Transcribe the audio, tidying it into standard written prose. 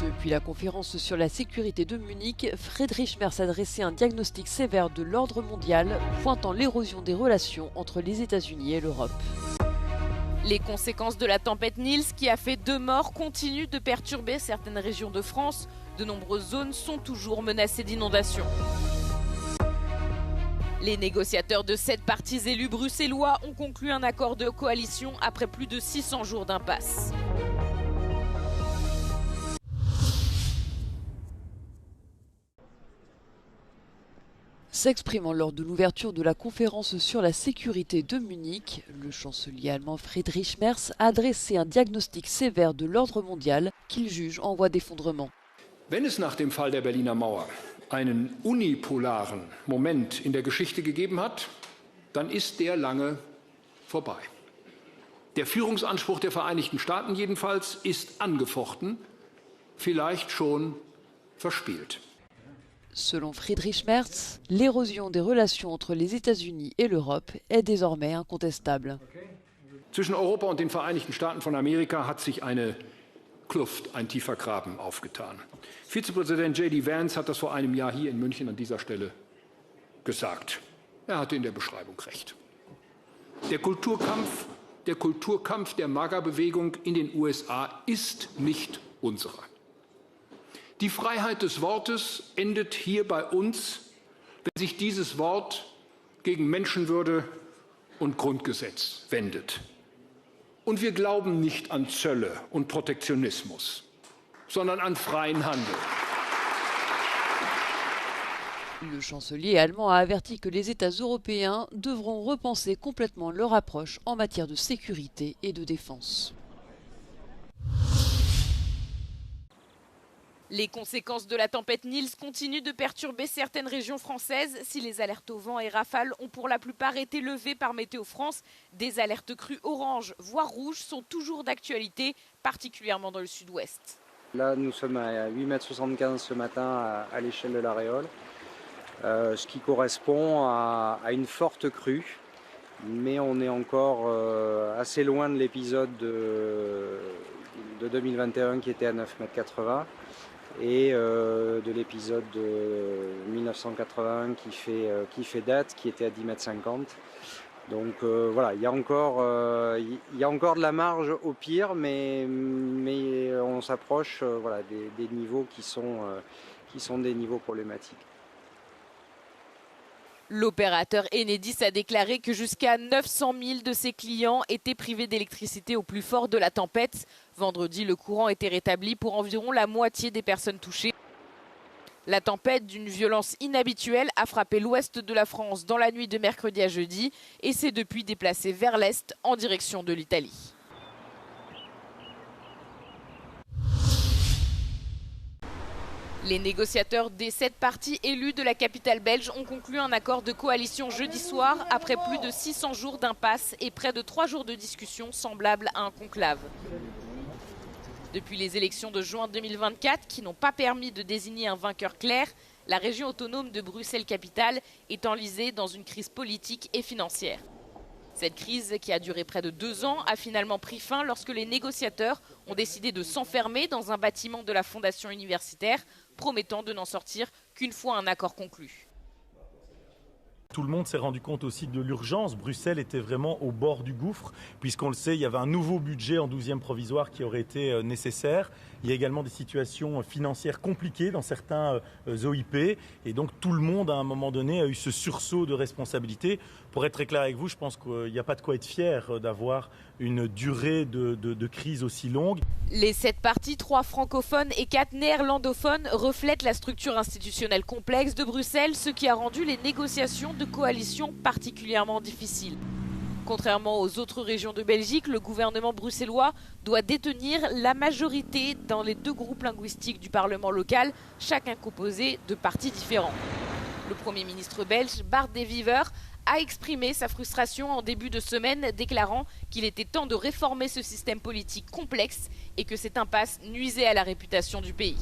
Depuis la conférence sur la sécurité de Munich, Friedrich Merz a dressé un diagnostic sévère de l'ordre mondial, pointant l'érosion des relations entre les États-Unis et l'Europe. Les conséquences de la tempête Nils, qui a fait 2 morts, continuent de perturber certaines régions de France. De nombreuses zones sont toujours menacées d'inondations. Les négociateurs de 7 partis élus bruxellois ont conclu un accord de coalition après plus de 600 jours d'impasse. S'exprimant lors de l'ouverture de la conférence sur la sécurité de Munich, le chancelier allemand Friedrich Merz a dressé un diagnostic sévère de l'ordre mondial qu'il juge en voie d'effondrement. Wenn es nach dem Fall der Berliner Mauer einen unipolaren Moment in der Geschichte gegeben hat, dann ist der lange vorbei. Der Führungsanspruch der Vereinigten Staaten jedenfalls ist angefochten, vielleicht schon verspielt. Selon Friedrich Merz, l'érosion des relations entre les États-Unis et l'Europe est désormais incontestable. Zwischen Europa und den Vereinigten Staaten von Amerika hat sich eine Kluft, ein tiefer Graben aufgetan. Vizepräsident J.D. Vance hat das vor einem Jahr hier in München an dieser Stelle gesagt. Er hatte in der Beschreibung recht. Der Kulturkampf der MAGA-Bewegung in den USA ist nicht unserer. Die Freiheit des Wortes endet hier bei uns, wenn sich dieses Wort gegen Menschenwürde und Grundgesetz wendet. Und wir glauben nicht an Zölle und Protektionismus, sondern an freien Handel. Le chancelier allemand a averti que les États européens devront repenser complètement leur approche en matière de sécurité et de défense. Les conséquences de la tempête Nils continuent de perturber certaines régions françaises. Si les alertes au vent et rafales ont pour la plupart été levées par Météo France, des alertes crues orange, voire rouges, sont toujours d'actualité, particulièrement dans le sud-ouest. Là, nous sommes à 8,75 m ce matin à l'échelle de l'Aréole, ce qui correspond à une forte crue. Mais on est encore assez loin de l'épisode de 2021 qui était à 9,80 m. Et de l'épisode de 1981 qui fait date, qui était à 10,50 m. Donc voilà, il y a encore de la marge au pire, mais on s'approche voilà, des niveaux qui sont des niveaux problématiques. L'opérateur Enedis a déclaré que jusqu'à 900 000 de ses clients étaient privés d'électricité au plus fort de la tempête. Vendredi, le courant était rétabli pour environ la moitié des personnes touchées. La tempête, d'une violence inhabituelle, a frappé l'ouest de la France dans la nuit de mercredi à jeudi et s'est depuis déplacée vers l'est en direction de l'Italie. Les négociateurs des 7 partis élus de la capitale belge ont conclu un accord de coalition jeudi soir après plus de 600 jours d'impasse et près de 3 jours de discussion semblables à un conclave. Depuis les élections de juin 2024 qui n'ont pas permis de désigner un vainqueur clair, la région autonome de Bruxelles-Capitale est enlisée dans une crise politique et financière. Cette crise, qui a duré près de 2 ans, a finalement pris fin lorsque les négociateurs ont décidé de s'enfermer dans un bâtiment de la fondation universitaire, promettant de n'en sortir qu'une fois un accord conclu. Tout le monde s'est rendu compte aussi de l'urgence. Bruxelles était vraiment au bord du gouffre, puisqu'on le sait, il y avait un nouveau budget en 12e provisoire qui aurait été nécessaire. Il y a également des situations financières compliquées dans certains OIP. Et donc tout le monde, à un moment donné, a eu ce sursaut de responsabilité. Pour être très clair avec vous, je pense qu'il n'y a pas de quoi être fier d'avoir une durée de crise aussi longue. Les 7 partis, 3 francophones et 4 néerlandophones, reflètent la structure institutionnelle complexe de Bruxelles, ce qui a rendu les négociations de coalition particulièrement difficiles. Contrairement aux autres régions de Belgique, le gouvernement bruxellois doit détenir la majorité dans les 2 groupes linguistiques du Parlement local, chacun composé de partis différents. Le Premier ministre belge, Bart De Wever, a exprimé sa frustration en début de semaine, déclarant qu'il était temps de réformer ce système politique complexe et que cette impasse nuisait à la réputation du pays.